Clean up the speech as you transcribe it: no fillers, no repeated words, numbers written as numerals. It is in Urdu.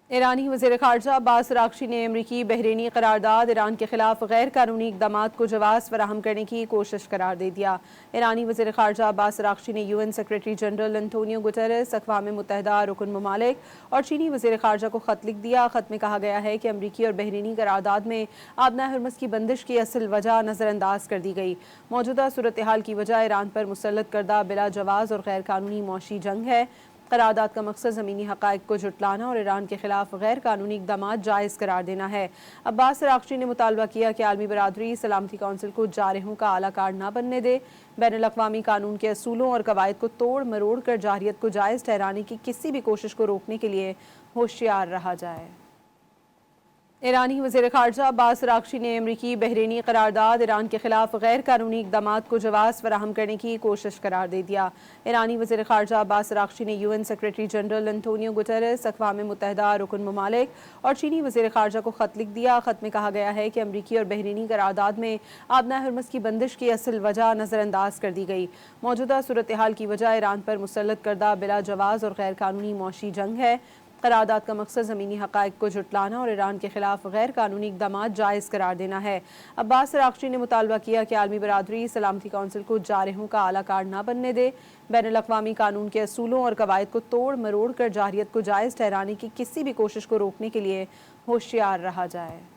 ایرانی وزیر خارجہ عباس اراغچی نے امریکی بحرینی قرارداد ایران کے خلاف غیر قانونی اقدامات کو جواز فراہم کرنے کی کوشش قرار دے دیا۔ ایرانی وزیر خارجہ عباس اراغچی نے UN secretary general Antonio Guterres, اقوام متحدہ رکن ممالک اور چینی وزیر خارجہ کو خط لکھ دیا۔ خط میں کہا گیا ہے کہ امریکی اور بحرینی قرارداد میں آبنائے ہرمز کی بندش کی اصل وجہ نظر انداز کر دی گئی۔ موجودہ صورتحال کی وجہ ایران پر مسلط کردہ بلا جواز اور غیر قانونی معاشی جنگ ہے۔ قرارداد کا مقصد زمینی حقائق کو جھٹلانا اور ایران کے خلاف غیر قانونی اقدامات جائز قرار دینا ہے۔ عباس اراغچی نے مطالبہ کیا کہ عالمی برادری سلامتی کونسل کو جارحوں کا اعلی کار نہ بننے دے، بین الاقوامی قانون کے اصولوں اور قواعد کو توڑ مروڑ کر جارحیت کو جائز ٹھہرانے کی کسی بھی کوشش کو روکنے کے لیے ہوشیار رہا جائے۔ ایرانی وزیر خارجہ عباس اراغچی نے امریکی بحرینی قرارداد ایران کے خلاف غیر قانونی اقدامات کو جواز فراہم کرنے کی کوشش قرار دے دیا۔ ایرانی وزیر خارجہ عباس اراغچی نے UN secretary general Antonio Guterres, اقوام متحدہ رکن ممالک اور چینی وزیر خارجہ کو خط لکھ دیا۔ خط میں کہا گیا ہے کہ امریکی اور بحرینی قرارداد میں آبنائے ہرمز کی بندش کی اصل وجہ نظر انداز کر دی گئی۔ موجودہ صورتحال کی وجہ ایران پر مسلط کردہ بلا جواز اور غیر قانونی معاشی جنگ ہے۔ قرارداد کا مقصد زمینی حقائق کو جھٹلانا اور ایران کے خلاف غیر قانونی اقدامات جائز قرار دینا ہے۔ عباس اراغچی نے مطالبہ کیا کہ عالمی برادری سلامتی کونسل کو جارحوں کا اعلی کار نہ بننے دے، بین الاقوامی قانون کے اصولوں اور قواعد کو توڑ مروڑ کر جارحیت کو جائز ٹھہرانے کی کسی بھی کوشش کو روکنے کے لیے ہوشیار رہا جائے۔